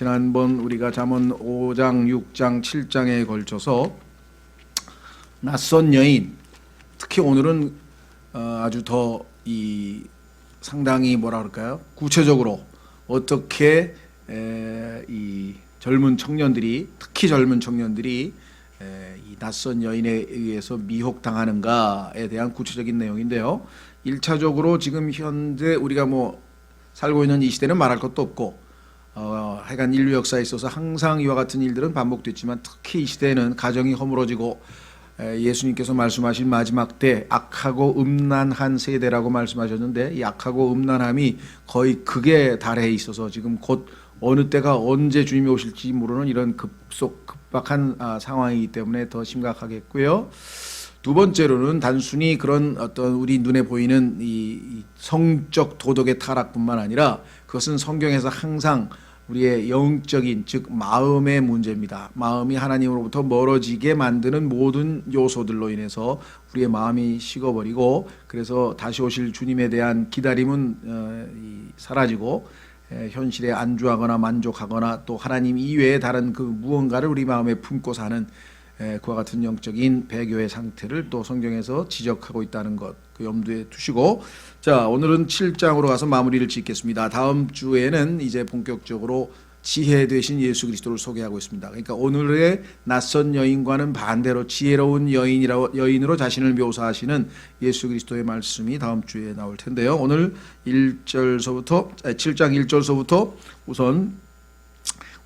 지난번 우리가 잠언 5장, 6장, 7장에 걸쳐서 낯선 여인, 특히 오늘은 아주 더 상당히 뭐라 그럴까요? 구체적으로 어떻게 이 젊은 청년들이, 특히 젊은 청년들이 이 낯선 여인에 의해서 미혹당하는가에 대한 구체적인 내용인데요. 1차적으로 지금 현재 우리가 뭐 살고 있는 이 시대는 말할 것도 없고 하여간 인류 역사에 있어서 항상 이와 같은 일들은 반복됐지만 특히 이 시대에는 가정이 허물어지고 예수님께서 말씀하신 마지막 때 악하고 음란한 세대라고 말씀하셨는데 이 악하고 음란함이 거의 극에 달해 있어서 지금 곧 어느 때가 언제 주님이 오실지 모르는 이런 급박한 상황이기 때문에 더 심각하겠고요. 두 번째로는 단순히 그런 어떤 우리 눈에 보이는 이 성적 도덕의 타락뿐만 아니라 그것은 성경에서 항상 우리의 영적인, 즉 마음의 문제입니다. 마음이 하나님으로부터 멀어지게 만드는 모든 요소들로 인해서 우리의 마음이 식어버리고 그래서 다시 오실 주님에 대한 기다림은 사라지고 현실에 안주하거나 만족하거나 또 하나님 이외에 다른 그 무언가를 우리 마음에 품고 사는 그와 같은 영적인 배교의 상태를 또 성경에서 지적하고 있다는 것, 그 염두에 두시고, 자, 오늘은 7장으로 가서 마무리를 짓겠습니다. 다음 주에는 이제 본격적으로 지혜 되신 예수 그리스도를 소개하고 있습니다. 그러니까 오늘의 낯선 여인과는 반대로 지혜로운 여인으로 자신을 묘사하시는 예수 그리스도의 말씀이 다음 주에 나올 텐데요. 오늘 7장 1절서부터 우선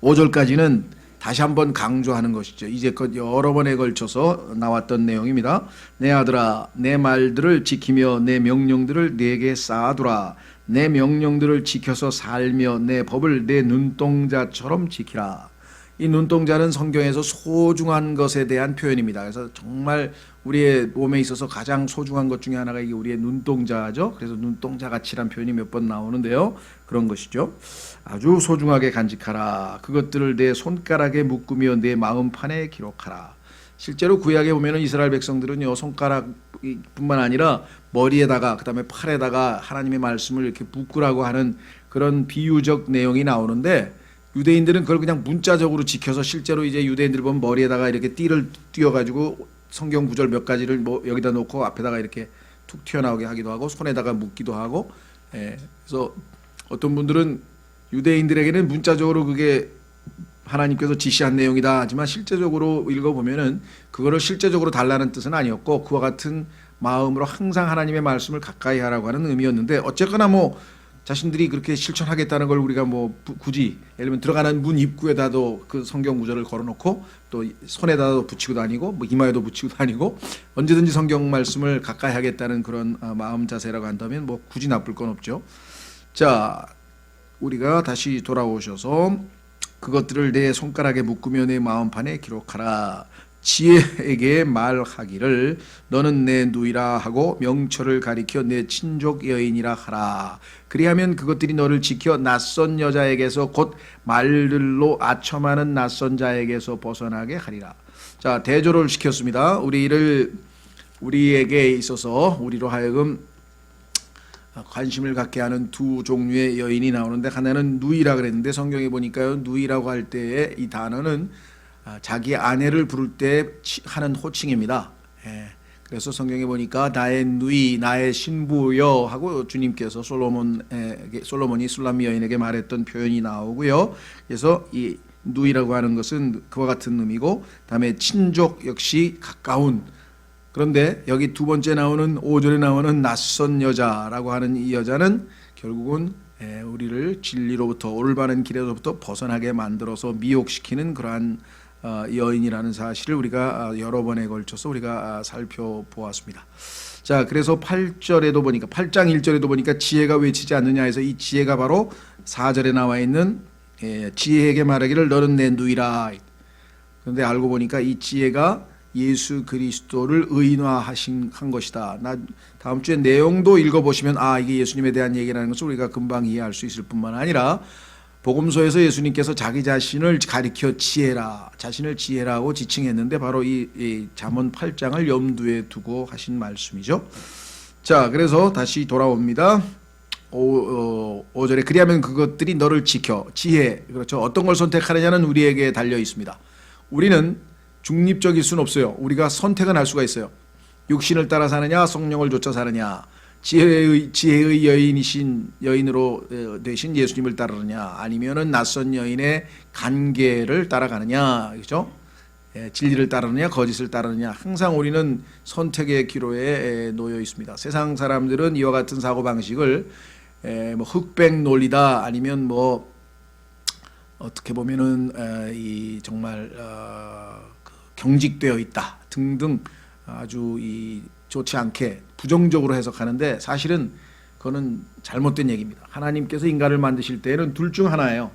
5절까지는 다시 한번 강조하는 것이죠. 이제껏 여러 번에 걸쳐서 나왔던 내용입니다. 내 아들아, 내 말들을 지키며 내 명령들을 내게 쌓아두라. 내 명령들을 지켜서 살며 내 법을 내 눈동자처럼 지키라. 이 눈동자는 성경에서 소중한 것에 대한 표현입니다. 그래서 정말 우리의 몸에 있어서 가장 소중한 것 중에 하나가 이게 우리의 눈동자죠. 그래서 눈동자 같이란 표현이 몇 번 나오는데요. 그런 것이죠. 아주 소중하게 간직하라. 그것들을 내 손가락에 묶으며 내 마음판에 기록하라. 실제로 구약에 보면은 이스라엘 백성들은요, 손가락뿐만 아니라 머리에다가 그다음에 팔에다가 하나님의 말씀을 이렇게 묶으라고 하는 그런 비유적 내용이 나오는데 유대인들은 그걸 그냥 문자적으로 지켜서 실제로 이제 유대인들 보면 머리에다가 이렇게 띠를 띄워가지고 성경 구절 몇 가지를 뭐 여기다 놓고 앞에다가 이렇게 툭 튀어나오게 하기도 하고 손에다가 묶기도 하고, 그래서 어떤 분들은 유대인들에게는 문자적으로 그게 하나님께서 지시한 내용이다 하지만 실제적으로 읽어보면은 그거를 실제적으로 달라는 뜻은 아니었고 그와 같은 마음으로 항상 하나님의 말씀을 가까이 하라고 하는 의미였는데 어쨌거나 뭐 자신들이 그렇게 실천하겠다는 걸 우리가 뭐 굳이 예를 들면 들어가는 문 입구에다도 그 성경 구절을 걸어놓고 또 손에다도 붙이고 다니고 뭐 이마에도 붙이고 다니고 언제든지 성경 말씀을 가까이 하겠다는 그런 마음 자세라고 한다면 뭐 굳이 나쁠 건 없죠. 자, 우리가 다시 돌아오셔서 그것들을 내 손가락에 묶으며 내 마음판에 기록하라. 지혜에게 말하기를 너는 내 누이라 하고 명철을 가리켜 내 친족 여인이라 하라. 그리하면 그것들이 너를 지켜 낯선 여자에게서 곧 말들로 아첨하는 낯선 자에게서 벗어나게 하리라. 자, 대조를 시켰습니다. 우리에게 있어서 우리로 하여금 관심을 갖게 하는 두 종류의 여인이 나오는데 하나는 누이라 그랬는데 성경에 보니까요, 누이라고 할 때의 이 단어는 자기 아내를 부를 때 하는 호칭입니다. 그래서 성경에 보니까 나의 누이, 나의 신부여 하고 주님께서 솔로몬이 술람 여인에게 말했던 표현이 나오고요. 그래서 이 누이라고 하는 것은 그와 같은 의미고, 다음에 친족 역시 가까운. 그런데 여기 두 번째 나오는 5절에 나오는 낯선 여자라고 하는 이 여자는 결국은 우리를 진리로부터 올바른 길에서부터 벗어나게 만들어서 미혹시키는 그러한 여인이라는 사실을 우리가 여러 번에 걸쳐서 우리가 살펴보았습니다. 자, 그래서 8절에도 보니까 8장 1절에도 보니까 지혜가 외치지 않느냐 해서 이 지혜가 바로 4절에 나와 있는 지혜에게 말하기를 너는 내 누이라. 그런데 알고 보니까 이 지혜가 예수 그리스도를 의인화한 것이다. 다음 주에 내용도 읽어보시면 이게 예수님에 대한 얘기라는 것을 우리가 금방 이해할 수 있을 뿐만 아니라 복음서에서 예수님께서 자기 자신을 가리켜 자신을 지혜라고 지칭했는데 바로 이 잠언 8장을 염두에 두고 하신 말씀이죠. 자, 그래서 다시 돌아옵니다. 5절에 그리하면 그것들이 너를 지켜 지혜 그렇죠. 어떤 걸 선택하느냐는 우리에게 달려 있습니다. 우리는 중립적일 수는 없어요. 우리가 선택은 할 수가 있어요. 육신을 따라 사느냐 성령을 쫓아 사느냐 지혜의 여인으로 되신 예수님을 따르느냐 아니면은 낯선 여인의 관계를 따라가느냐 그렇죠. 진리를 따르느냐 거짓을 따르느냐 항상 우리는 선택의 기로에 놓여 있습니다. 세상 사람들은 이와 같은 사고방식을 뭐 흑백 논리다 아니면 뭐 어떻게 보면은 이 정말 경직되어 있다 등등 아주 이 좋지 않게 부정적으로 해석하는데 사실은 그거는 잘못된 얘기입니다. 하나님께서 인간을 만드실 때에는 둘 중 하나예요.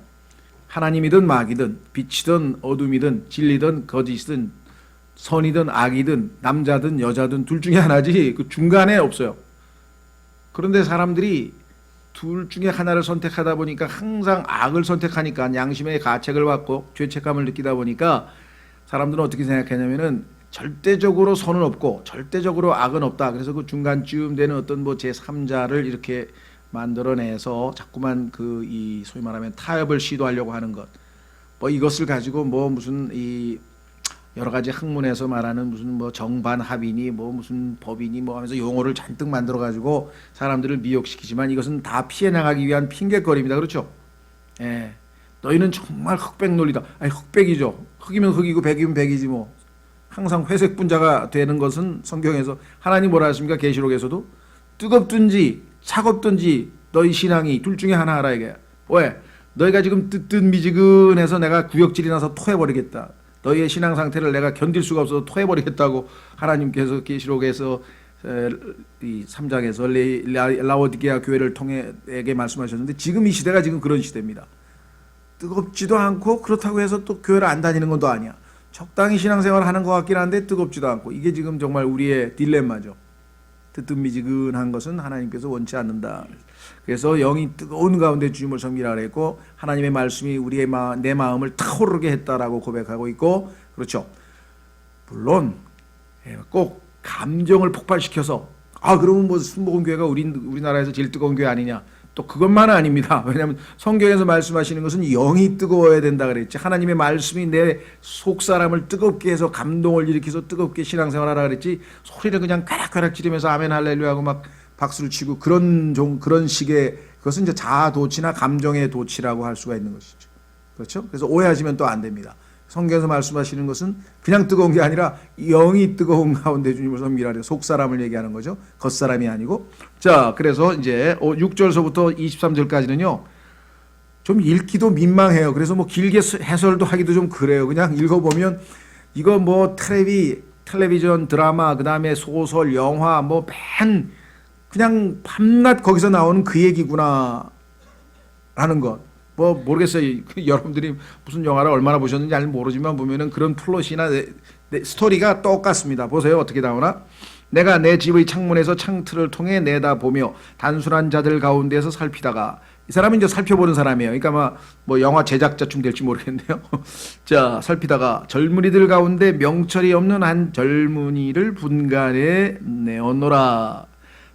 하나님이든 마귀든 빛이든 어둠이든 진리든 거짓이든 선이든 악이든 남자든 여자든 둘 중에 하나지 그 중간에 없어요. 그런데 사람들이 둘 중에 하나를 선택하다 보니까 항상 악을 선택하니까 양심의 가책을 받고 죄책감을 느끼다 보니까 사람들은 어떻게 생각하냐면은 절대적으로 선은 없고 절대적으로 악은 없다. 그래서 그 중간쯤 되는 어떤 뭐 제3자를 이렇게 만들어내서 자꾸만 그 이 소위 말하면 타협을 시도하려고 하는 것. 뭐 이것을 가지고 뭐 무슨 이 여러 가지 학문에서 말하는 무슨 뭐 정반합이니 뭐 무슨 법이니 뭐 하면서 용어를 잔뜩 만들어 가지고 사람들을 미혹시키지만 이것은 다 피해 나가기 위한 핑계거리입니다. 그렇죠? 예. 너희는 정말 흑백 논리다. 아니 흑백이죠. 흑이면 흑이고 백이면 백이지 뭐. 항상 회색 분자가 되는 것은 성경에서 하나님 뭐라 하십니까? 계시록에서도 뜨겁든지 차갑든지 너희 신앙이 둘 중에 하나 하라 이게. 왜? 너희가 지금 뜨뜻미지근해서 내가 구역질이 나서 토해버리겠다. 너희의 신앙 상태를 내가 견딜 수가 없어서 토해버리겠다고 하나님께서 계시록에서 이 3장에서 라오디게아 교회를 통해에게 말씀하셨는데 지금 이 시대가 지금 그런 시대입니다. 뜨겁지도 않고 그렇다고 해서 또 교회를 안 다니는 것도 아니야. 적당히 신앙생활을 하는 것 같긴 한데 뜨겁지도 않고 이게 지금 정말 우리의 딜레마죠. 뜨뜻미지근한 것은 하나님께서 원치 않는다. 그래서 영이 뜨거운 가운데 주님을 섬기라 그랬고 하나님의 말씀이 내 마음을 타오르게 했다라고 고백하고 있고 그렇죠. 물론 꼭 감정을 폭발시켜서 그러면 뭐 순복음교회가 우리나라에서 제일 뜨거운 교회 아니냐. 또 그것만은 아닙니다. 왜냐하면 성경에서 말씀하시는 것은 영이 뜨거워야 된다 그랬지. 하나님의 말씀이 내 속사람을 뜨겁게 해서 감동을 일으켜서 뜨겁게 신앙생활하라 그랬지. 소리를 그냥 쾌락쾌락 지르면서 아멘 할렐루야 하고 막 박수를 치고 그런 식의 그것은 이제 자아 도취나 감정의 도취라고 할 수가 있는 것이죠. 그렇죠? 그래서 오해하시면 또 안 됩니다. 성경에서 말씀하시는 것은 그냥 뜨거운 게 아니라 영이 뜨거운 가운데 주님을 섬기라 그래요. 속사람을 얘기하는 거죠. 겉사람이 아니고. 자, 그래서 이제 6절서부터 23절까지는요. 좀 읽기도 민망해요. 그래서 뭐 길게 해설도 하기도 좀 그래요. 그냥 읽어보면 이거 뭐 텔레비전 드라마 그다음에 소설 영화 뭐 그냥 밤낮 거기서 나오는 그 얘기구나 라는 것. 뭐 모르겠어요. 여러분들이 무슨 영화를 얼마나 보셨는지 잘 모르지만 보면은 그런 플롯이나 스토리가 똑같습니다. 보세요. 어떻게 나오나? 내가 내 집의 창문에서 창틀을 통해 내다보며 단순한 자들 가운데서 살피다가 이 사람은 이제 살펴보는 사람이에요. 그러니까 뭐 영화 제작자쯤 될지 모르겠네요. 자, 살피다가 젊은이들 가운데 명철이 없는 한 젊은이를 분간해 내었노라.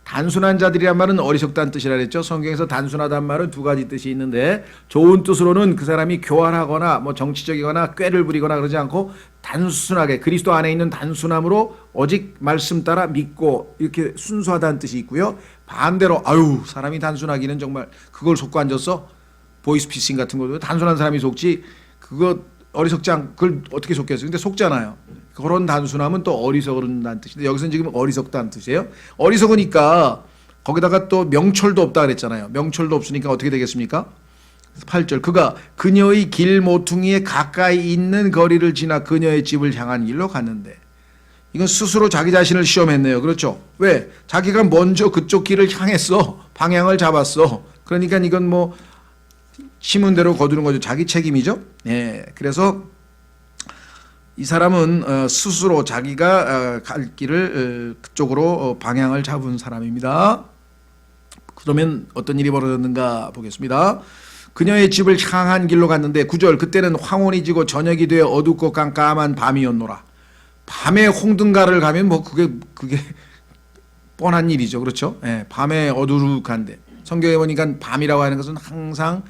단순한 자들이란 말은 어리석다는 뜻이라 그랬죠. 성경에서 단순하다는 말은 두 가지 뜻이 있는데 좋은 뜻으로는 그 사람이 교활하거나 뭐 정치적이거나 꾀를 부리거나 그러지 않고 단순하게 그리스도 안에 있는 단순함으로 오직 말씀 따라 믿고 이렇게 순수하다는 뜻이 있고요. 반대로 사람이 단순하기는 정말 그걸 속고 앉았어? 보이스피싱 같은 것도 단순한 사람이 속지 그거 어리석지 않고 그걸 어떻게 속겠어요? 근데 속잖아요. 그런 단순함은 또 어리석은다는 뜻인데 여기서는 지금 어리석다는 뜻이에요. 어리석으니까 거기다가 또 명철도 없다 그랬잖아요. 명철도 없으니까 어떻게 되겠습니까? 8절 그가 그녀의 길 모퉁이에 가까이 있는 거리를 지나 그녀의 집을 향한 길로 갔는데 이건 스스로 자기 자신을 시험했네요. 그렇죠? 왜? 자기가 먼저 그쪽 길을 향했어. 방향을 잡았어. 그러니까 이건 뭐 심은 대로 거두는 거죠. 자기 책임이죠. 그래서 이 사람은 스스로 자기가 갈 길을 그쪽으로 방향을 잡은 사람입니다. 그러면 어떤 일이 벌어졌는가 보겠습니다. 그녀의 집을 향한 길로 갔는데 9절 그때는 황혼이 지고 저녁이 되어 어둡고 깜깜한 밤이었노라. 밤에 홍등가를 가면 뭐 그게 뻔한 일이죠. 그렇죠? 밤에 어두룩한데 성경에 보니까 밤이라고 하는 것은 항상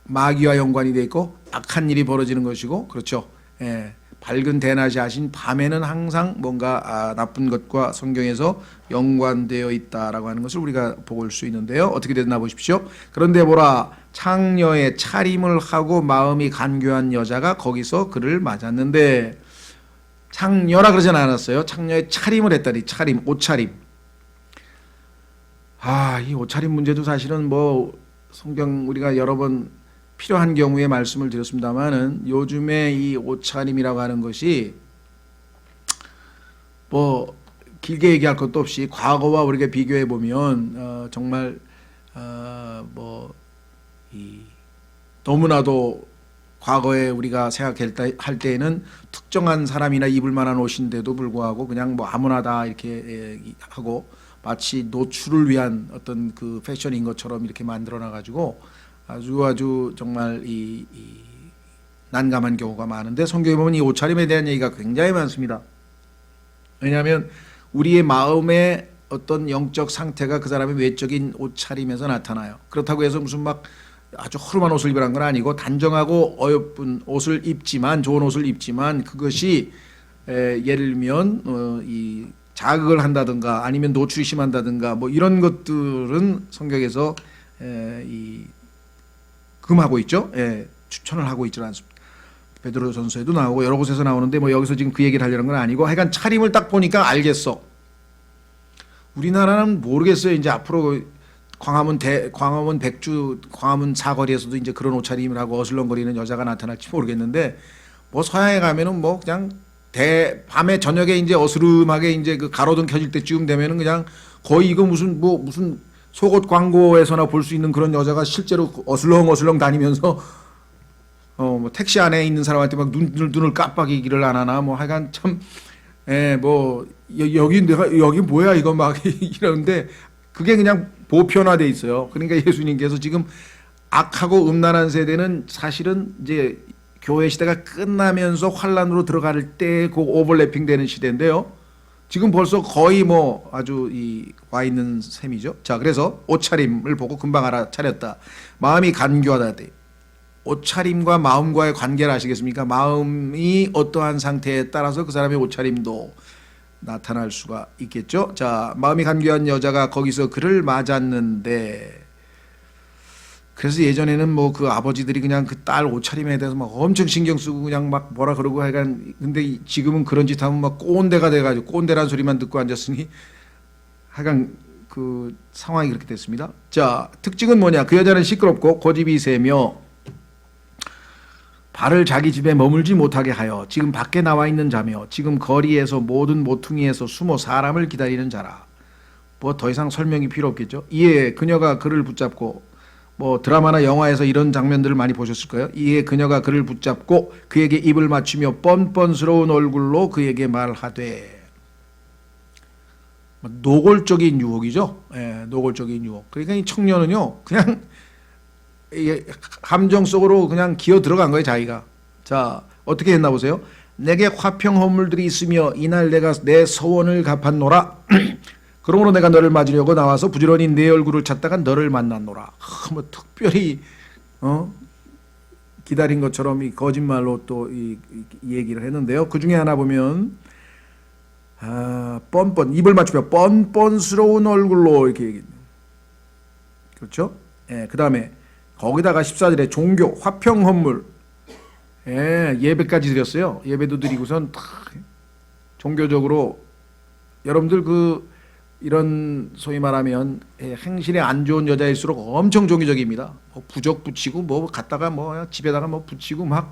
마귀와 연관이 돼 있고 악한 일이 벌어지는 것이고, 그렇죠. 예, 밝은 대낮이 하신 밤에는 항상 뭔가 나쁜 것과 성경에서 연관되어 있다라고 하는 것을 우리가 볼 수 있는데요. 어떻게 됐나 보십시오. 그런데 보라, 창녀의 차림을 하고 마음이 간교한 여자가 거기서 그를 맞았는데, 창녀라 그러진 않았어요. 창녀의 차림을 했다니. 차림, 옷차림. 이 옷차림 문제도 사실은 뭐 성경 우리가 여러 번 필요한 경우에 말씀을 드렸습니다만은, 요즘에 이 옷차림이라고 하는 것이 뭐 길게 얘기할 것도 없이 과거와 우리가 비교해 보면 정말 너무나도 과거에 우리가 생각할 때에는 특정한 사람이나 입을 만한 옷인데도 불구하고 그냥 뭐 아무나 다 이렇게 하고 마치 노출을 위한 어떤 그 패션인 것처럼 이렇게 만들어놔 가지고 아주 정말 이 난감한 경우가 많은데, 성경에 보면 이 옷차림에 대한 얘기가 굉장히 많습니다. 왜냐하면 우리의 마음의 어떤 영적 상태가 그 사람의 외적인 옷차림에서 나타나요. 그렇다고 해서 무슨 막 아주 허름한 옷을 입으란 건 아니고, 단정하고 어여쁜 옷을 입지만, 좋은 옷을 입지만 그것이 예를 들면 이 자극을 한다든가 아니면 노출이 심한다든가 뭐 이런 것들은 성경에서 금하고 있죠. 추천을 하고 있지 않습니다. 베드로전서에도 나오고 여러 곳에서 나오는데 뭐 여기서 지금 그 얘기를 하려는 건 아니고, 하여간 차림을 딱 보니까 알겠어. 우리나라는 모르겠어요. 이제 앞으로 광화문 백주, 광화문 사거리에서도 이제 그런 옷차림을 하고 어슬렁거리는 여자가 나타날지 모르겠는데, 뭐 서양에 가면은 뭐 그냥 밤에 저녁에 이제 어스름하게 이제 그 가로등 켜질 때쯤 되면은 그냥 거의 이거 무슨 속옷 광고에서나 볼 수 있는 그런 여자가 실제로 어슬렁어슬렁 다니면서 뭐 택시 안에 있는 사람한테 막 눈을 깜빡이기를 안 하나, 뭐 하여간 참, 뭐 여기 뭐야 이거 막 이러는데, 그게 그냥 보편화돼 있어요. 그러니까 예수님께서 지금 악하고 음란한 세대는 사실은 이제 교회 시대가 끝나면서 환란으로 들어갈 때 그 오버래핑 되는 시대인데요. 지금 벌써 거의 뭐 아주 와 있는 셈이죠. 자, 그래서 옷차림을 보고 금방 알아차렸다. 마음이 간교하다. 옷차림과 마음과의 관계를 아시겠습니까? 마음이 어떠한 상태에 따라서 그 사람의 옷차림도 나타날 수가 있겠죠. 자, 마음이 간교한 여자가 거기서 그를 맞았는데, 그래서 예전에는 뭐 그 아버지들이 그냥 그 딸 옷차림에 대해서 막 엄청 신경 쓰고 그냥 막 뭐라 그러고 하여간, 근데 지금은 그런 짓 하면 막 꼰대가 돼가지고 꼰대란 소리만 듣고 앉았으니 하여간 그 상황이 그렇게 됐습니다. 자, 특징은 뭐냐? 그 여자는 시끄럽고 고집이 세며 발을 자기 집에 머물지 못하게 하여 지금 밖에 나와 있는 자며 지금 거리에서 모든 모퉁이에서 숨어 사람을 기다리는 자라. 뭐 더 이상 설명이 필요 없겠죠. 이에 그녀가 그를 붙잡고, 뭐 드라마나 영화에서 이런 장면들을 많이 보셨을 거예요. 이에 그녀가 그를 붙잡고 그에게 입을 맞추며 뻔뻔스러운 얼굴로 그에게 말하되, 노골적인 유혹이죠. 노골적인 유혹. 그러니까 이 청년은요 그냥 감정 속으로 그냥 기어 들어간 거예요, 자기가. 자, 어떻게 했나 보세요. 내게 화평 허물들이 있으며 이날 내가 내 서원을 갚았노라. 그러므로 내가 너를 맞으려고 나와서 부지런히 내 얼굴을 찾다가 너를 만났노라. 뭐 특별히 기다린 것처럼 이 거짓말로 또 이 얘기를 했는데요. 그 중에 하나 보면 입을 맞추며 뻔뻔스러운 얼굴로 이렇게 얘기해요. 그렇죠? 그 다음에 거기다가 14절에 종교, 화평 헌물, 예배까지 드렸어요. 예배도 드리고선 종교적으로 여러분들 이런 소위 말하면 행실이 안 좋은 여자일수록 엄청 종교적입니다. 뭐 부적 붙이고 뭐 갖다가 뭐 집에다가 뭐 붙이고 막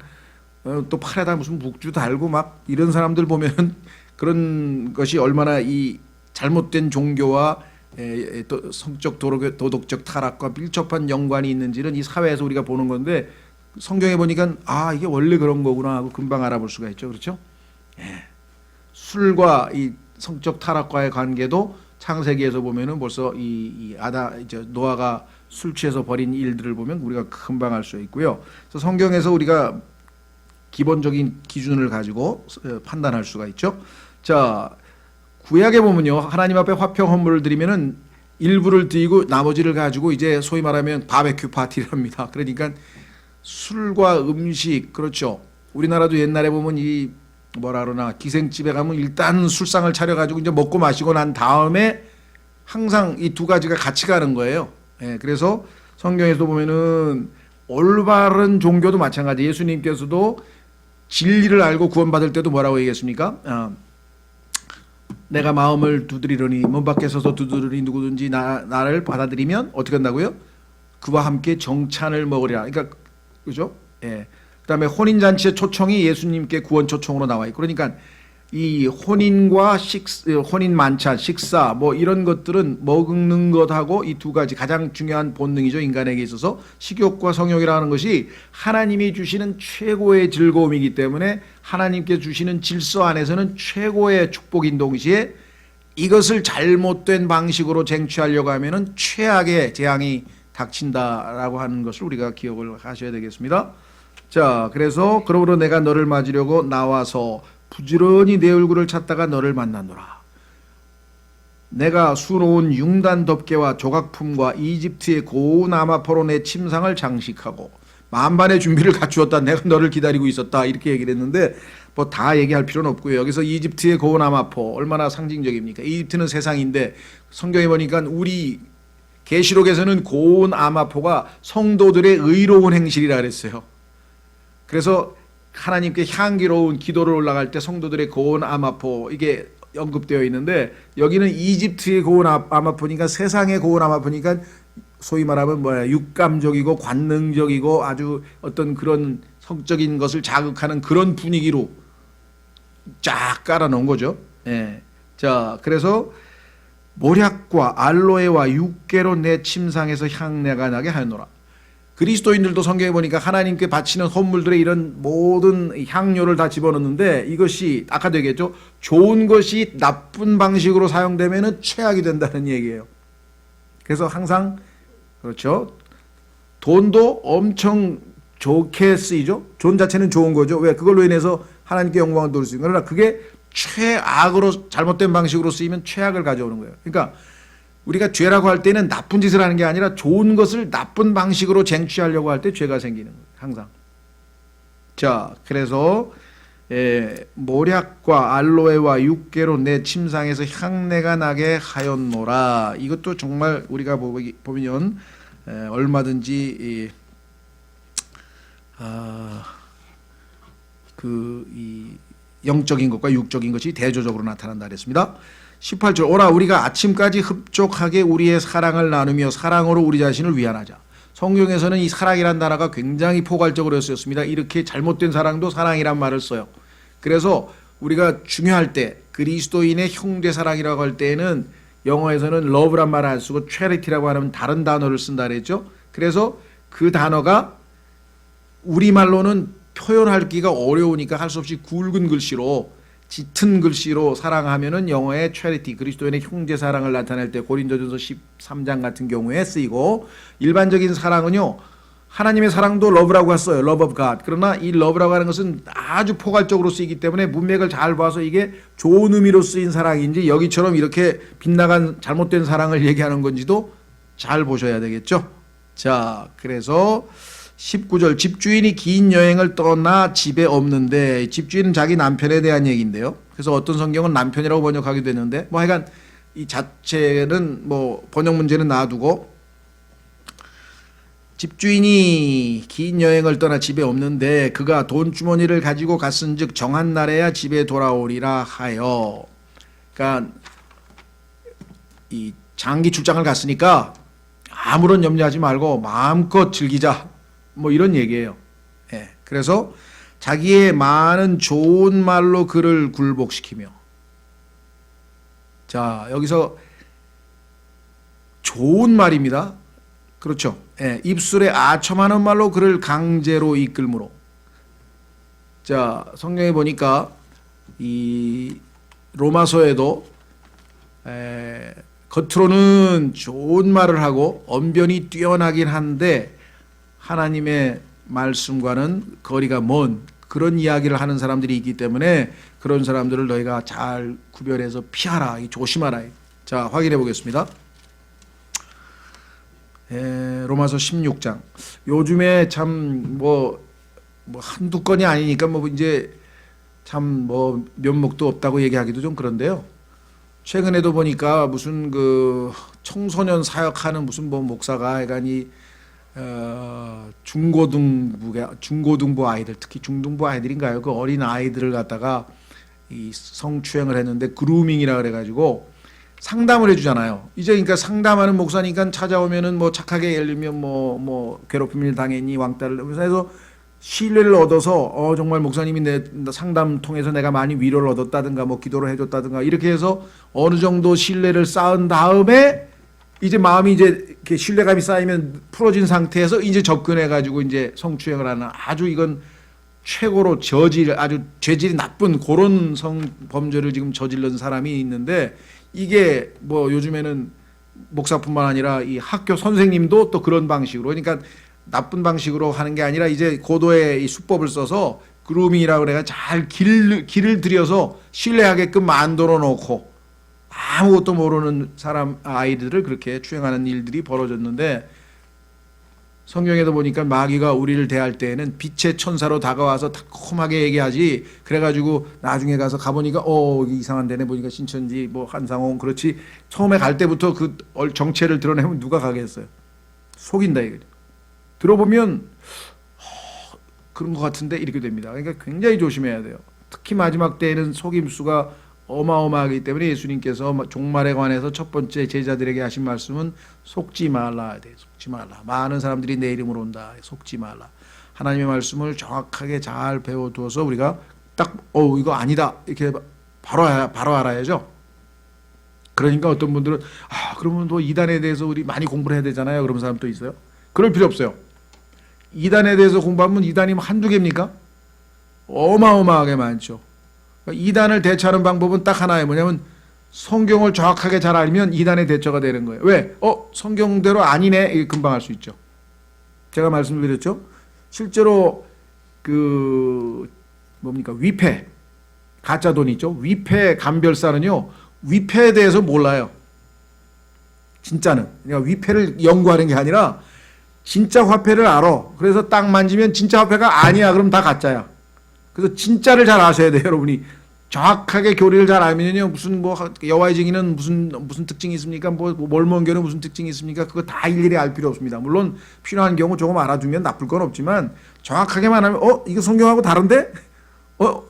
또 팔에다 무슨 묵주 달고 막 이런 사람들 보면 그런 것이 얼마나 이 잘못된 종교와 또 성적 도덕적 타락과 밀접한 연관이 있는지는 이 사회에서 우리가 보는 건데, 성경에 보니까 이게 원래 그런 거구나 하고 금방 알아볼 수가 있죠. 그렇죠? 술과 이 성적 타락과의 관계도 창세기에서 보면은 벌써 이제 노아가 술 취해서 벌인 일들을 보면 우리가 금방 알 수 있고요. 그래서 성경에서 우리가 기본적인 기준을 가지고 판단할 수가 있죠. 자, 구약에 보면요, 하나님 앞에 화평 헌물을 드리면은 일부를 드리고 나머지를 가지고 이제 소위 말하면 바베큐 파티를 합니다. 그러니까 술과 음식, 그렇죠. 우리나라도 옛날에 보면 이 뭐라 그러나 기생집에 가면 일단 술상을 차려가지고 이제 먹고 마시고 난 다음에 항상 이 두 가지가 같이 가는 거예요. 예, 그래서 성경에서 보면은 올바른 종교도 마찬가지. 예수님께서도 진리를 알고 구원받을 때도 뭐라고 얘기했습니까? 내가 마음을 두드리려니 문 밖에 서서 두드리니 누구든지 나를 받아들이면 어떻게 한다고요? 그와 함께 정찬을 먹으리라. 그러니까 그죠? 예. 그다음에 혼인 잔치의 초청이 예수님께 구원 초청으로 나와 있고, 그러니까 이 혼인과 혼인 만찬, 식사 뭐 이런 것들은 먹는 것하고 이 두 가지 가장 중요한 본능이죠. 인간에게 있어서 식욕과 성욕이라는 것이 하나님이 주시는 최고의 즐거움이기 때문에 하나님께 주시는 질서 안에서는 최고의 축복인 동시에 이것을 잘못된 방식으로 쟁취하려고 하면은 최악의 재앙이 닥친다라고 하는 것을 우리가 기억을 하셔야 되겠습니다. 자, 그래서 그러므로 내가 너를 맞으려고 나와서 부지런히 내 얼굴을 찾다가 너를 만났노라. 내가 수놓은 융단 덮개와 조각품과 이집트의 고운 아마포로 내 침상을 장식하고 만반의 준비를 갖추었다. 내가 너를 기다리고 있었다. 이렇게 얘기를 했는데 뭐 다 얘기할 필요는 없고요. 여기서 이집트의 고운 아마포 얼마나 상징적입니까? 이집트는 세상인데 성경에 보니까 우리 계시록에서는 고운 아마포가 성도들의 의로운 행실이라 그랬어요. 그래서 하나님께 향기로운 기도를 올라갈 때 성도들의 고운 아마포 이게 언급되어 있는데 여기는 이집트의 고운 아마포니까 세상의 고운 아마포니까 소위 말하면 뭐야 육감적이고 관능적이고 아주 어떤 그런 성적인 것을 자극하는 그런 분위기로 쫙 깔아놓은 거죠. 예. 자, 그래서 모략과 알로에와 육개로 내 침상에서 향내가 나게 하였노라. 그리스도인들도 성경에 보니까 하나님께 바치는 헌물들에 이런 모든 향료를 다 집어넣는데 이것이 아까도 얘기했죠. 좋은 것이 나쁜 방식으로 사용되면 최악이 된다는 얘기예요. 그래서 항상 그렇죠. 돈도 엄청 좋게 쓰이죠. 돈 자체는 좋은 거죠. 왜? 그걸로 인해서 하나님께 영광을 돌릴 수 있는. 그러나 그게 최악으로 잘못된 방식으로 쓰이면 최악을 가져오는 거예요. 그러니까 우리가 죄라고 할 때는 나쁜 짓을 하는 게 아니라 좋은 것을 나쁜 방식으로 쟁취하려고 할 때 죄가 생기는 거예요. 항상. 자, 그래서 모략과 알로에와 육개로 내 침상에서 향내가 나게 하였노라. 이것도 정말 우리가 보면 얼마든지 이 영적인 것과 육적인 것이 대조적으로 나타난다 그랬습니다. 18절 오라 우리가 아침까지 흡족하게 우리의 사랑을 나누며 사랑으로 우리 자신을 위안하자. 성경에서는 이 사랑이란 단어가 굉장히 포괄적으로 쓰였습니다. 이렇게 잘못된 사랑도 사랑이란 말을 써요. 그래서 우리가 중요할 때 그리스도인의 형제 사랑이라고 할 때에는 영어에서는 love란 말을 안 쓰고 charity라고 하는 다른 단어를 쓴다 그랬죠. 그래서 그 단어가 우리말로는 표현하기가 어려우니까 할 수 없이 굵은 글씨로 짙은 글씨로 사랑하면은 영어의 charity, 그리스도인의 형제 사랑을 나타낼 때 고린도전서 13장 같은 경우에 쓰이고, 일반적인 사랑은요 하나님의 사랑도 love라고 했어요. love of God. 그러나 이 love라고 하는 것은 아주 포괄적으로 쓰이기 때문에 문맥을 잘 봐서 이게 좋은 의미로 쓰인 사랑인지 여기처럼 이렇게 빗나간 잘못된 사랑을 얘기하는 건지도 잘 보셔야 되겠죠. 자, 그래서 19절 집주인이 긴 여행을 떠나 집에 없는데, 집주인은 자기 남편에 대한 얘기인데요. 그래서 어떤 성경은 남편이라고 번역하기도 했는데 뭐 하여간 이 자체는 뭐 번역 문제는 놔두고 집주인이 긴 여행을 떠나 집에 없는데 그가 돈 주머니를 가지고 갔은즉 정한 날에야 집에 돌아오리라 하여. 그러니까 이 장기 출장을 갔으니까 아무런 염려하지 말고 마음껏 즐기자. 뭐 이런 얘기예요. 예. 그래서 자기의 많은 좋은 말로 그를 굴복시키며. 자, 여기서 좋은 말입니다. 그렇죠. 예. 입술에 아첨하는 말로 그를 강제로 이끌므로. 자, 성경에 보니까 이 로마서에도 겉으로는 좋은 말을 하고 언변이 뛰어나긴 한데 하나님의 말씀과는 거리가 먼 그런 이야기를 하는 사람들이 있기 때문에 그런 사람들을 너희가 잘 구별해서 피하라, 조심하라. 자, 확인해 보겠습니다. 로마서 16장. 요즘에 참 뭐 한두 건이 아니니까 뭐 이제 참 뭐 면목도 없다고 얘기하기도 좀 그런데요. 최근에도 보니까 무슨 그 청소년 사역하는 무슨 뭐 목사가 약간이 중고등부 아이들, 특히 중등부 아이들인가요? 그 어린 아이들을 갖다가 이 성추행을 했는데 그루밍이라 그래가지고 상담을 해주잖아요. 이제 그러니까 상담하는 목사니까 찾아오면은 뭐 착하게 예를 들면 뭐 괴롭힘을 당했니 왕따를 해서 신뢰를 얻어서 정말 목사님이 내 상담 통해서 내가 많이 위로를 얻었다든가 뭐 기도를 해줬다든가 이렇게 해서 어느 정도 신뢰를 쌓은 다음에 이제 마음이 이제 이렇게 신뢰감이 쌓이면 풀어진 상태에서 이제 접근해 가지고 이제 성추행을 하는 아주 이건 최고로 아주 죄질이 나쁜 그런 성범죄를 지금 저지른 사람이 있는데 이게 뭐 요즘에는 목사뿐만 아니라 이 학교 선생님도 또 그런 방식으로 그러니까 나쁜 방식으로 하는 게 아니라 이제 고도의 이 수법을 써서 그루밍이라고 그래가 잘 길을 들여서 신뢰하게끔 만들어 놓고 아무것도 모르는 사람 아이들을 그렇게 추행하는 일들이 벌어졌는데 성경에도 보니까 마귀가 우리를 대할 때에는 빛의 천사로 다가와서 달콤하게 얘기하지 그래가지고 나중에 가서 가보니까 이상한 데네 보니까 신천지 뭐 한상홍 그렇지 처음에 갈 때부터 그 정체를 드러내면 누가 가겠어요. 속인다 이거죠. 들어보면 그런 것 같은데 이렇게 됩니다. 그러니까 굉장히 조심해야 돼요. 특히 마지막 때에는 속임수가 어마어마하기 때문에 예수님께서 종말에 관해서 첫 번째 제자들에게 하신 말씀은 속지 말라. 속지 말라. 많은 사람들이 내 이름으로 온다. 속지 말라. 하나님의 말씀을 정확하게 잘 배워두어서 우리가 딱 이거 아니다 이렇게 바로 알아야죠. 그러니까 어떤 분들은 그러면 또 이단에 대해서 우리 많이 공부를 해야 되잖아요. 그런 사람도 있어요. 그럴 필요 없어요. 이단에 대해서 공부하면 이단이 한두 개입니까? 어마어마하게 많죠. 이단을 대처하는 방법은 딱 하나예요. 뭐냐면 성경을 정확하게 잘 알면 이단의 대처가 되는 거예요. 왜? 성경대로 아니네. 금방 알 수 있죠. 제가 말씀드렸죠. 실제로 위패 가짜 돈 있죠. 위패 감별사는요. 위패에 대해서 몰라요. 진짜는. 그러니까 위패를 연구하는 게 아니라 진짜 화폐를 알아. 그래서 딱 만지면 진짜 화폐가 아니야. 그럼 다 가짜야. 그래서 진짜를 잘 아셔야 돼요, 여러분이. 정확하게 교리를 잘 알면요, 무슨 여호와의 증인은 무슨 특징이 있습니까? 몰몬교는 무슨 특징이 있습니까? 그거 다 일일이 알 필요 없습니다. 물론 필요한 경우 조금 알아두면 나쁠 건 없지만 정확하게만 하면 이거 성경하고 다른데?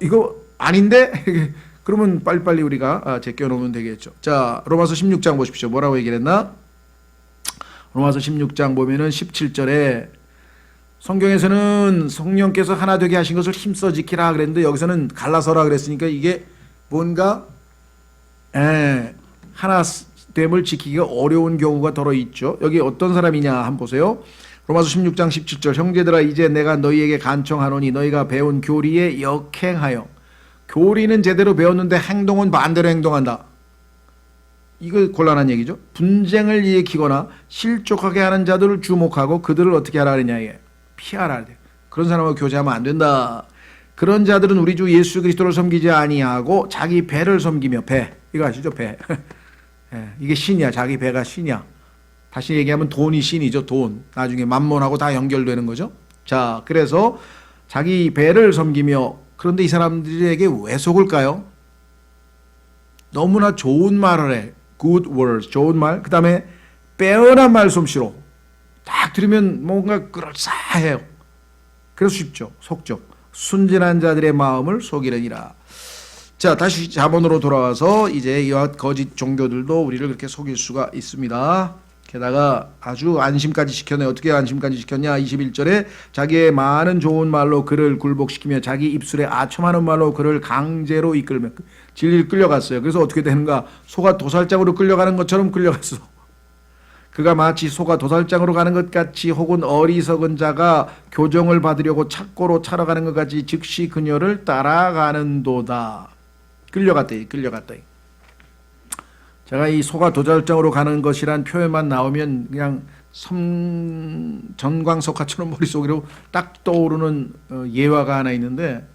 이거 아닌데? 그러면 빨리빨리 우리가 제껴놓으면 되겠죠. 자, 로마서 16장 보십시오. 뭐라고 얘기를 했나? 로마서 16장 보면은 17절에 성경에서는 성령께서 하나 되게 하신 것을 힘써 지키라 그랬는데 여기서는 갈라서라 그랬으니까 이게 뭔가 하나됨을 지키기가 어려운 경우가 더러 있죠. 여기 어떤 사람이냐 한번 보세요. 로마서 16장 17절 형제들아 이제 내가 너희에게 간청하노니 너희가 배운 교리에 역행하여 교리는 제대로 배웠는데 행동은 반대로 행동한다. 이거 곤란한 얘기죠. 분쟁을 일으키거나 실족하게 하는 자들을 주목하고 그들을 어떻게 하라 그러냐 이게. 피하라 돼. 그런 사람하고 교제하면 안 된다. 그런 자들은 우리 주 예수 그리스도를 섬기지 아니하고 자기 배를 섬기며 이거 아시죠? 배. 이게 신이야. 자기 배가 신이야. 다시 얘기하면 돈이 신이죠. 돈. 나중에 만몬하고 다 연결되는 거죠. 자, 그래서 자기 배를 섬기며 그런데 이 사람들에게 왜 속을까요? 너무나 좋은 말을 해. good words. 좋은 말. 그 다음에 빼어난 말솜씨로 딱 들으면 뭔가 그럴싸해요. 그래서 쉽죠. 속죠. 순진한 자들의 마음을 속이려니라. 자, 다시 자본으로 돌아와서 이제 이와 거짓 종교들도 우리를 그렇게 속일 수가 있습니다. 게다가 아주 안심까지 시켰네. 어떻게 안심까지 시켰냐? 21절에 자기의 많은 좋은 말로 그를 굴복시키며 자기 입술에 아첨하는 말로 그를 강제로 이끌며 진리를 끌려갔어요. 그래서 어떻게 되는가? 소가 도살장으로 끌려가는 것처럼 끌려갔어. 그가 마치 소가 도살장으로 가는 것 같이 혹은 어리석은 자가 교정을 받으려고 착고로 차러 가는 것 같이 즉시 그녀를 따라가는도다. 끌려갔다. 제가 이 소가 도살장으로 가는 것이란 표현만 나오면 그냥 전광석화처럼 머릿속으로 딱 떠오르는 예화가 하나 있는데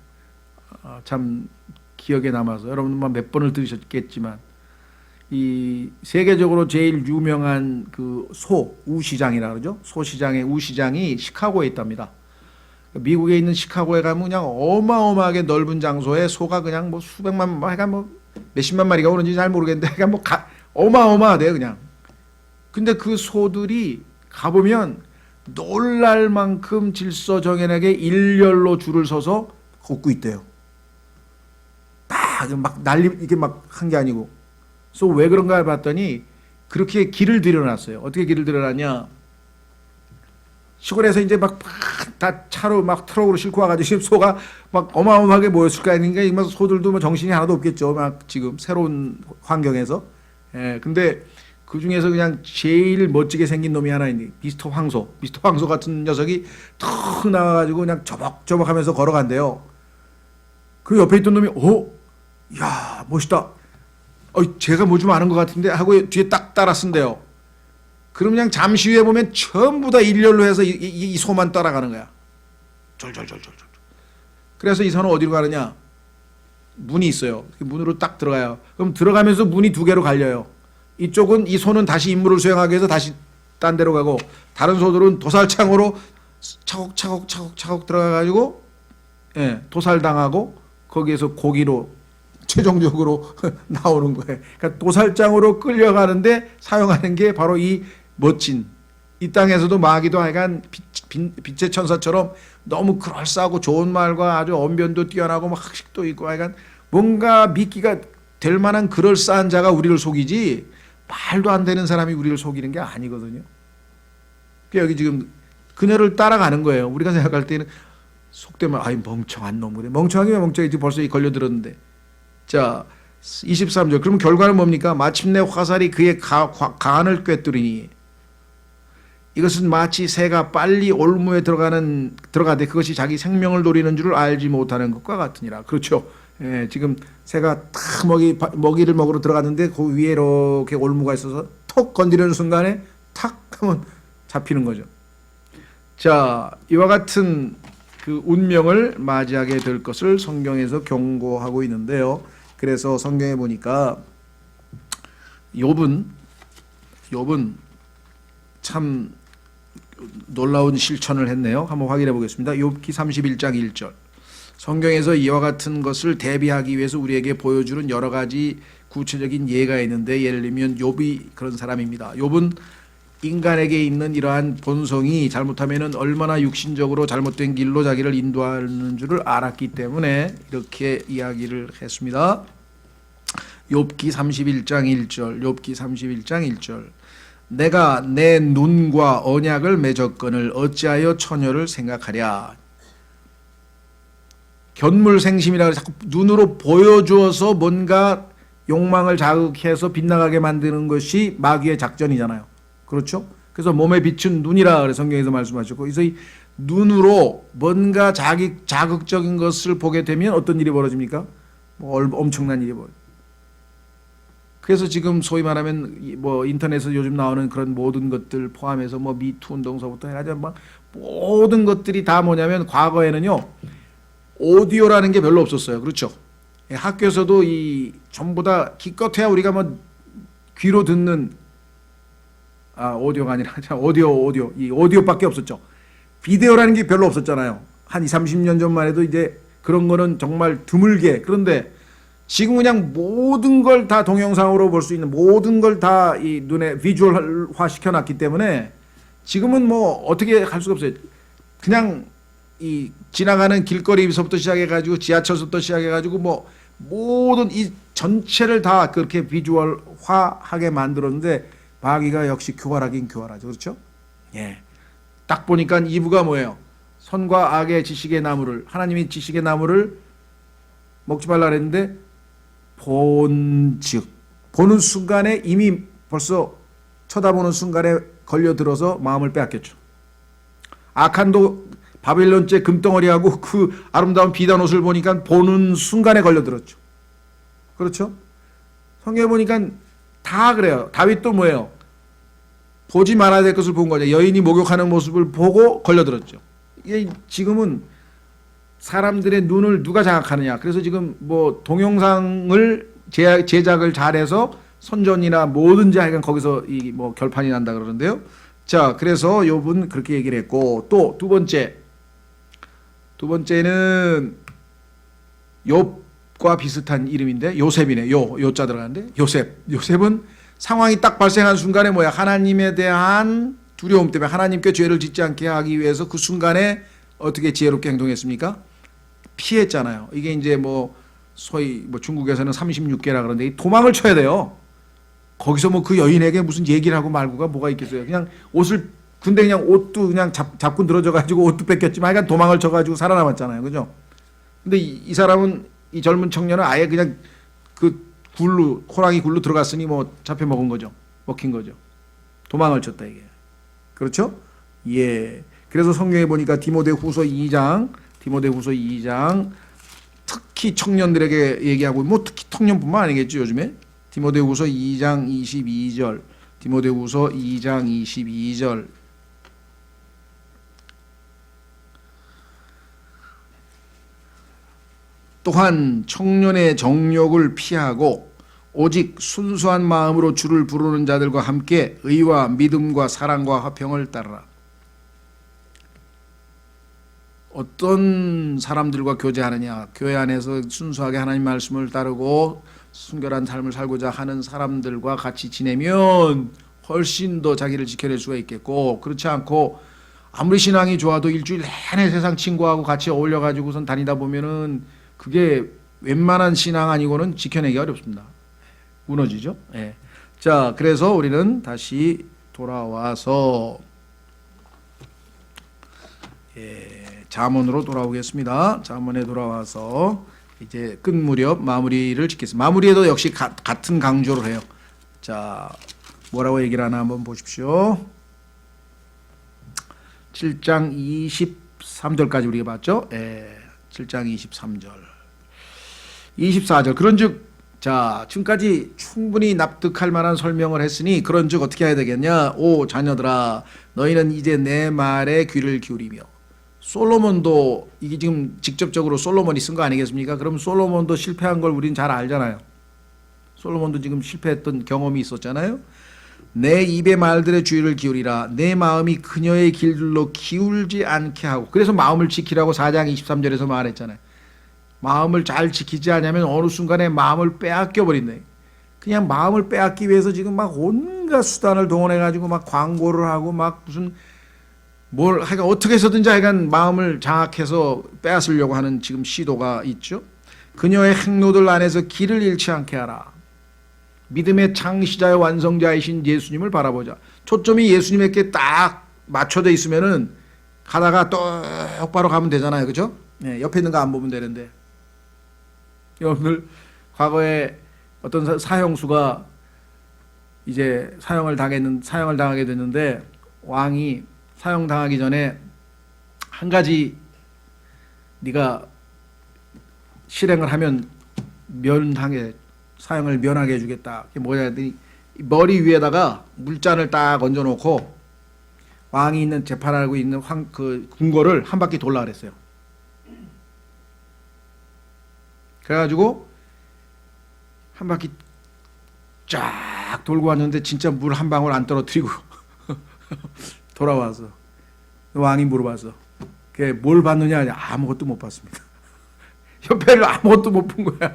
참 기억에 남아서 여러분만 몇 번을 들으셨겠지만 이 세계적으로 제일 유명한 그 소 우시장이라 그러죠. 소시장의 우시장이 시카고에 있답니다. 미국에 있는 시카고에 가면 그냥 어마어마하게 넓은 장소에 소가 그냥 뭐 수백만, 뭐 몇십만 마리가 오는지 잘 모르겠는데, 그냥 뭐 어마어마하대요 그냥. 근데 그 소들이 가보면 놀랄 만큼 질서정연하게 일렬로 줄을 서서 걷고 있대요. 막 이게 막 한 게 아니고. 그래서 왜 그런가 봤더니 그렇게 길을 들여놨어요. 어떻게 길을 들여놨냐? 시골에서 이제 막 다 차로 막 트럭으로 싣고 와가지고 소가 막 어마어마하게 모였을 거 아닌가. 이 소들도 뭐 정신이 하나도 없겠죠. 막 지금 새로운 환경에서. 예, 근데 그 중에서 그냥 제일 멋지게 생긴 놈이 하나 있는데 미스터 황소. 미스터 황소 같은 녀석이 턱 나와가지고 그냥 저벅저벅하면서 걸어간대요. 그 옆에 있던 놈이 야 멋있다. 제가 뭐 좀 아는 것 같은데 하고 뒤에 딱 따라 쓴대요. 그럼 그냥 잠시 후에 보면 전부 다 일렬로 해서 이 소만 따라가는 거야. 졸졸졸졸졸. 그래서 이 소는 어디로 가느냐? 문이 있어요. 문으로 딱 들어가요. 그럼 들어가면서 문이 두 개로 갈려요. 이쪽은 이 소는 다시 임무를 수행하기 위해서 다시 딴 데로 가고, 다른 소들은 도살창으로 차곡차곡 들어가가지고 도살당하고 거기에서 고기로 최종적으로 나오는 거예요. 그러니까 도살장으로 끌려가는데 사용하는 게 바로 이 멋진, 이 땅에서도 마귀도 하여간 빛의 천사처럼 너무 그럴싸하고 좋은 말과 아주 언변도 뛰어나고 막 학식도 있고 하여간 뭔가 믿기가 될 만한 그럴싸한 자가 우리를 속이지, 말도 안 되는 사람이 우리를 속이는 게 아니거든요. 여기 지금 그녀를 따라가는 거예요. 우리가 생각할 때는 속되면 멍청한 놈. 그래. 멍청하게 왜 멍청이지, 벌써 걸려들었는데. 자, 23절. 그럼 결과는 뭡니까? 마침내 화살이 그의 간을 꿰뚫으니, 이것은 마치 새가 빨리 올무에 들어가되 그것이 자기 생명을 노리는 줄을 알지 못하는 것과 같으니라. 그렇죠. 예, 지금 새가 탁 먹이를 먹으러 들어갔는데 그 위에 이렇게 올무가 있어서 톡 건드리는 순간에 탁 하면 잡히는 거죠. 자, 이와 같은 그 운명을 맞이하게 될 것을 성경에서 경고하고 있는데요. 그래서 성경에 보니까 욥은 참 놀라운 실천을 했네요. 한번 확인해 보겠습니다. 욥기 31장 1절. 성경에서 이와 같은 것을 대비하기 위해서 우리에게 보여주는 여러 가지 구체적인 예가 있는데, 예를 들면 욥이 그런 사람입니다. 욥은 인간에게 있는 이러한 본성이 잘못하면 얼마나 육신적으로 잘못된 길로 자기를 인도하는 줄을 알았기 때문에 이렇게 이야기를 했습니다. 욥기 31장 1절. 욥기 31장 1절. 내가 내 눈과 언약을 맺었거늘 어찌하여 처녀를 생각하랴. 견물생심이라고 자꾸 눈으로 보여주어서 뭔가 욕망을 자극해서 빗나가게 만드는 것이 마귀의 작전이잖아요. 그렇죠? 그래서 몸에 비춘 눈이라 성경에서 말씀하셨고, 그래서 이 눈으로 뭔가 자극적인 것을 보게 되면 어떤 일이 벌어집니까? 엄청난 일이 벌어져요. 그래서 지금 소위 말하면 뭐 인터넷에서 요즘 나오는 그런 모든 것들 포함해서 뭐 미투 운동서부터 해가지고 막 모든 것들이 다 뭐냐면, 과거에는요 오디오라는 게 별로 없었어요. 그렇죠? 학교에서도 이 전부 다 기껏해야 우리가 뭐 귀로 듣는 오디오가 아니라 이 오디오밖에 없었죠. 비디오라는 게 별로 없었잖아요. 한 20, 30년 전만 해도 이제 그런 거는 정말 드물게. 그런데 지금 그냥 모든 걸 다 동영상으로 볼 수 있는, 모든 걸 다 이 눈에 비주얼화 시켜놨기 때문에 지금은 뭐 어떻게 할 수가 없어요. 그냥 이 지나가는 길거리에서부터 시작해가지고 지하철부터 시작해가지고 뭐 모든 이 전체를 다 그렇게 비주얼화하게 만들었는데, 마귀가 역시 교활하긴 교활하죠. 그렇죠? 예. 딱 보니까 2부가 뭐예요? 선과 악의 지식의 나무를, 하나님이 지식의 나무를 먹지 말라 그랬는데, 본즉, 보는 순간에 이미 벌써 쳐다보는 순간에 걸려들어서 마음을 빼앗겼죠. 아칸도 바벨론제 금덩어리하고 그 아름다운 비단 옷을 보니까 보는 순간에 걸려들었죠. 그렇죠? 성경에 보니까 다 그래요. 다윗도 뭐예요? 보지 말아야 될 것을 본 거죠. 여인이 목욕하는 모습을 보고 걸려들었죠. 이게 지금은 사람들의 눈을 누가 장악하느냐. 그래서 지금 뭐 동영상을 제작을 잘해서 선전이나 뭐든지 하여간 거기서 이 뭐 결판이 난다 그러는데요. 자, 그래서 요분 그렇게 얘기를 했고, 또 두 번째는 욥과 비슷한 이름인데 요셉이네. 요자 들어가는데 요셉은 상황이 딱 발생한 순간에 뭐야? 하나님에 대한 두려움 때문에 하나님께 죄를 짓지 않게 하기 위해서 그 순간에 어떻게 지혜롭게 행동했습니까? 피했잖아요. 이게 이제 뭐 소위 뭐 중국에서는 36개라 그러는데 도망을 쳐야 돼요. 거기서 뭐 그 여인에게 무슨 얘기를 하고 말고가 뭐가 있겠어요. 그냥 옷을 근데 그냥 옷도 그냥 잡고 늘어져 가지고 옷도 뺏겼지만 하여간 도망을 쳐 가지고 살아남았잖아요. 그죠? 근데 이 사람은 이 젊은 청년은 아예 그냥 그 굴로 호랑이 굴로 들어갔으니 뭐 잡혀 먹은 거죠. 먹힌 거죠. 도망을 쳤다 이게. 그렇죠? 예. 그래서 성경에 보니까 디모데후서 2장 특히 청년들에게 얘기하고 뭐 특히 청년뿐만 아니겠죠, 요즘에. 디모데후서 2장 22절. 또한 청년의 정욕을 피하고 오직 순수한 마음으로 주를 부르는 자들과 함께 의와 믿음과 사랑과 화평을 따르라. 어떤 사람들과 교제하느냐? 교회 안에서 순수하게 하나님 말씀을 따르고 순결한 삶을 살고자 하는 사람들과 같이 지내면 훨씬 더 자기를 지켜낼 수가 있겠고, 그렇지 않고 아무리 신앙이 좋아도 일주일 내내 세상 친구하고 같이 어울려가지고선 다니다 보면은 그게 웬만한 신앙 아니고는 지켜내기 어렵습니다. 무너지죠. 예. 자, 그래서 우리는 다시 돌아와서 잠언으로 돌아오겠습니다. 잠언에 돌아와서 이제 끝 무렵 마무리를 짓겠습니다. 마무리에도 역시 같은 강조를 해요. 자, 뭐라고 얘기를 하나 한번 보십시오. 7장 23절까지 우리가 봤죠? 7장 23절. 24절. 그런즉 자, 지금까지 충분히 납득할 만한 설명을 했으니 그런즉 어떻게 해야 되겠냐? 오 자녀들아, 너희는 이제 내 말에 귀를 기울이며. 솔로몬도 이게 지금 직접적으로 솔로몬이 쓴 거 아니겠습니까? 그럼 솔로몬도 실패한 걸 우린 잘 알잖아요. 솔로몬도 지금 실패했던 경험이 있었잖아요. 내 입의 말들의 주의를 기울이라. 내 마음이 그녀의 길들로 기울지 않게 하고. 그래서 마음을 지키라고 4장 23절에서 말했잖아요. 마음을 잘 지키지 않으면 어느 순간에 마음을 빼앗겨 버린다. 그냥 마음을 빼앗기 위해서 지금 막 온갖 수단을 동원해 가지고 막 광고를 하고 막 무슨 뭘 하여간 어떻게 해서든지 하여간 마음을 장악해서 빼앗으려고 하는 지금 시도가 있죠. 그녀의 행로들 안에서 길을 잃지 않게 하라. 믿음의 창시자의 완성자이신 예수님을 바라보자. 초점이 예수님에게 딱 맞춰져 있으면은 가다가 똑바로 가면 되잖아요. 그죠? 네, 옆에 있는 거 안 보면 되는데. 여러분들 과거에 어떤 사형수가 이제 사형을 당하게 됐는데 왕이 사형당하기 전에 한 가지 네가 실행을 하면 사형을 면하게 해주겠다. 그게 뭐냐 했더니 머리 위에다가 물잔을 딱 얹어놓고 왕이 있는 재판하고 있는 그 궁궐을 한 바퀴 돌라 그랬어요. 그래가지고 한 바퀴 쫙 돌고 왔는데 진짜 물 한 방울 안 떨어뜨리고 돌아와서 왕이 물어봤어. 그게 뭘 봤느냐? 아무것도 못 봤습니다. 협회를 아무것도 못 본 거야.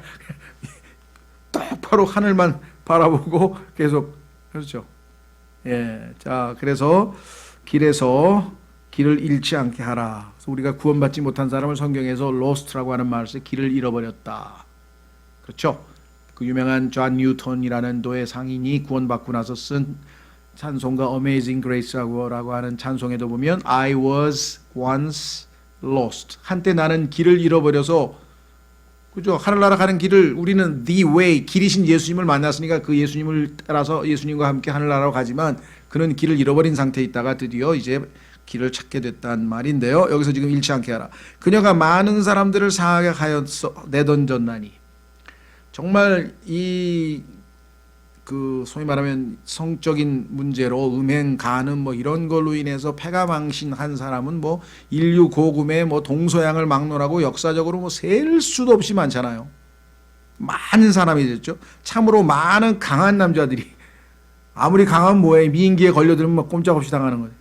똑바로 하늘만 바라보고 계속. 그렇죠. 예, 자, 그래서 길에서 길을 잃지 않게 하라. 그래서 우리가 구원받지 못한 사람을 성경에서 lost라고 하는 말을 써서 길을 잃어버렸다. 그렇죠. 그 유명한 존 뉴턴이라는 노예 상인이 구원받고 나서 쓴 찬송가 Amazing Grace라고 하는 찬송에도 보면 I was once lost. 한때 나는 길을 잃어버려서, 그죠? 하늘나라 가는 길을 우리는 the way, 길이신 예수님을 만났으니까 그 예수님을 따라서 예수님과 함께 하늘나라로 가지만 그는 길을 잃어버린 상태에 있다가 드디어 이제 길을 찾게 됐단 말인데요. 여기서 지금 잃지 않게 하라. 그녀가 많은 사람들을 상하게 하여서 내던졌나니. 정말 소위 말하면 성적인 문제로 음행, 간음 뭐 이런 걸로 인해서 패가 망신한 사람은 뭐 인류 고금의 뭐 동서양을 막론하고 역사적으로 뭐 셀 수도 없이 많잖아요. 많은 사람이 됐죠. 참으로 많은 강한 남자들이, 아무리 강하면 뭐해, 미인기에 걸려들면 뭐 꼼짝없이 당하는 거예요.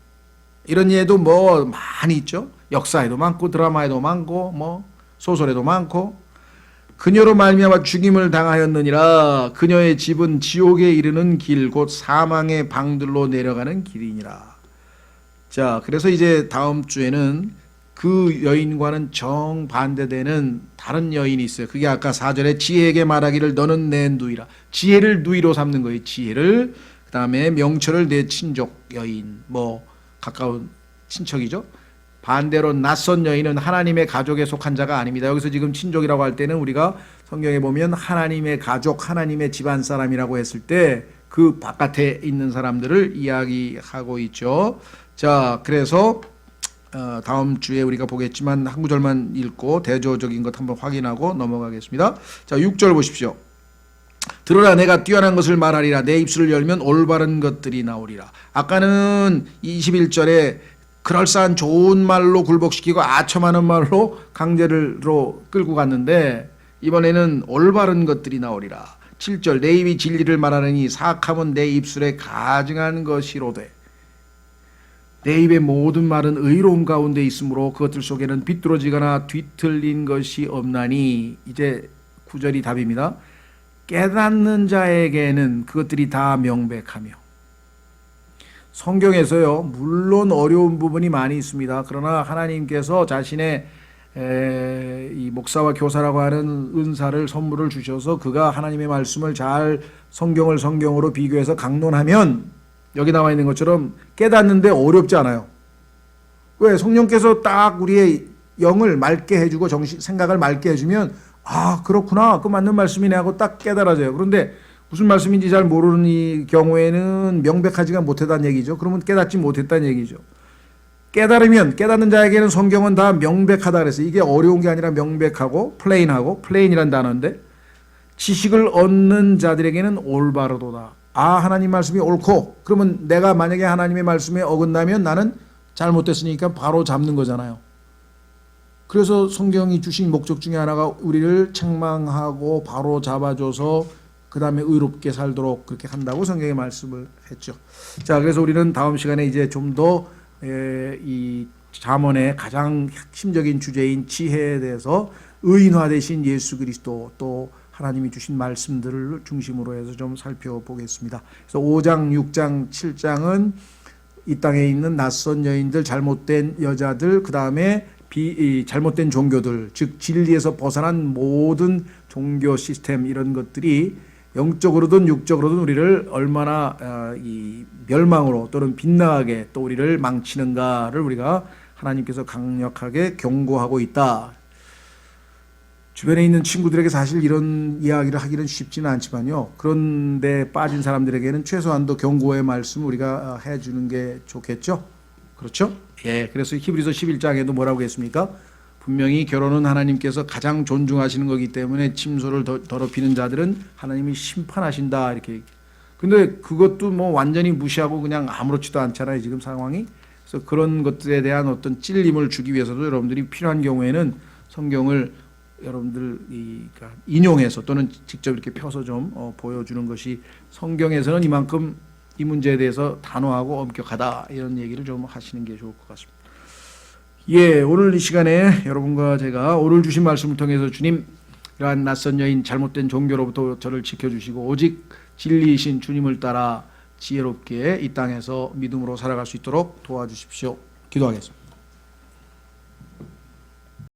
이런 예도 뭐 많이 있죠. 역사에도 많고 드라마에도 많고 뭐 소설에도 많고. 그녀로 말미암아 죽임을 당하였느니라. 그녀의 집은 지옥에 이르는 길, 곧 사망의 방들로 내려가는 길이니라. 자, 그래서 이제 다음 주에는 그 여인과는 정반대되는 다른 여인이 있어요. 그게 아까 4절에 지혜에게 말하기를 너는 내 누이라. 지혜를 누이로 삼는 거예요. 지혜를. 그 다음에 명철을 내 친족 여인, 뭐 가까운 친척이죠. 반대로 낯선 여인은 하나님의 가족에 속한 자가 아닙니다. 여기서 지금 친족이라고 할 때는 우리가 성경에 보면 하나님의 가족, 하나님의 집안 사람이라고 했을 때 그 바깥에 있는 사람들을 이야기하고 있죠. 자, 그래서 다음 주에 우리가 보겠지만 한 구절만 읽고 대조적인 것 한번 확인하고 넘어가겠습니다. 자, 6절 보십시오. 들으라, 내가 뛰어난 것을 말하리라. 내 입술을 열면 올바른 것들이 나오리라. 아까는 21절에 그럴싸한 좋은 말로 굴복시키고 아첨하는 말로 강제로 끌고 갔는데 이번에는 올바른 것들이 나오리라. 7절 내 입이 진리를 말하느니 사악함은 내 입술에 가증한 것이로되 내 입의 모든 말은 의로움 가운데 있으므로 그것들 속에는 비뚤어지거나 뒤틀린 것이 없나니. 이제 9절이 답입니다. 깨닫는 자에게는 그것들이 다 명백하며. 성경에서요, 물론 어려운 부분이 많이 있습니다. 그러나 하나님께서 자신의 이 목사와 교사라고 하는 은사를 선물을 주셔서 그가 하나님의 말씀을 잘 성경으로 비교해서 강론하면 여기 나와 있는 것처럼 깨닫는데 어렵지 않아요. 왜? 성령께서 딱 우리의 영을 맑게 해주고 생각을 맑게 해주면 아, 그렇구나, 그 맞는 말씀이네 하고 딱 깨달아져요. 그런데 무슨 말씀인지 잘 모르는 이 경우에는 명백하지가 못했다는 얘기죠. 그러면 깨닫지 못했다는 얘기죠. 깨닫는 자에게는 성경은 다 명백하다 그랬어요. 이게 어려운 게 아니라 명백하고 플레인이란 단어인데, 지식을 얻는 자들에게는 올바르도다. 아, 하나님 말씀이 옳고, 그러면 내가 만약에 하나님의 말씀에 어긋나면 나는 잘못됐으니까 바로 잡는 거잖아요. 그래서 성경이 주신 목적 중에 하나가 우리를 책망하고 바로 잡아줘서 그 다음에 의롭게 살도록 그렇게 한다고 성경의 말씀을 했죠. 자, 그래서 우리는 다음 시간에 이제 좀 더 이 잠언의 가장 핵심적인 주제인 지혜에 대해서 의인화 되신 예수 그리스도, 또 하나님이 주신 말씀들을 중심으로 해서 좀 살펴보겠습니다. 그래서 5장, 6장, 7장은 이 땅에 있는 낯선 여인들, 잘못된 여자들, 그 다음에 잘못된 종교들, 즉 진리에서 벗어난 모든 종교 시스템, 이런 것들이 영적으로든 육적으로든 우리를 얼마나 이 멸망으로 또는 빗나가게 또 우리를 망치는가를 우리가 하나님께서 강력하게 경고하고 있다. 주변에 있는 친구들에게 사실 이런 이야기를 하기는 쉽지는 않지만요, 그런데 빠진 사람들에게는 최소한도 경고의 말씀 우리가 해주는 게 좋겠죠. 그렇죠? 예, 그래서 히브리서 11장에도 뭐라고 했습니까? 분명히 결혼은 하나님께서 가장 존중하시는 거기 때문에 침소를 더럽히는 자들은 하나님이 심판하신다, 이렇게. 근데 그것도 뭐 완전히 무시하고 그냥 아무렇지도 않잖아요, 지금 상황이. 그래서 그런 것들에 대한 어떤 찔림을 주기 위해서도 여러분들이 필요한 경우에는 성경을 여러분들이 인용해서 또는 직접 이렇게 펴서 좀 보여주는 것이, 성경에서는 이만큼 이 문제에 대해서 단호하고 엄격하다, 이런 얘기를 좀 하시는 게 좋을 것 같습니다. 예, 오늘 이 시간에 여러분과 제가 오늘 주신 말씀을 통해서 주님, 이러한 낯선 여인, 잘못된 종교로부터 저를 지켜주시고 오직 진리이신 주님을 따라 지혜롭게 이 땅에서 믿음으로 살아갈 수 있도록 도와주십시오. 기도하겠습니다.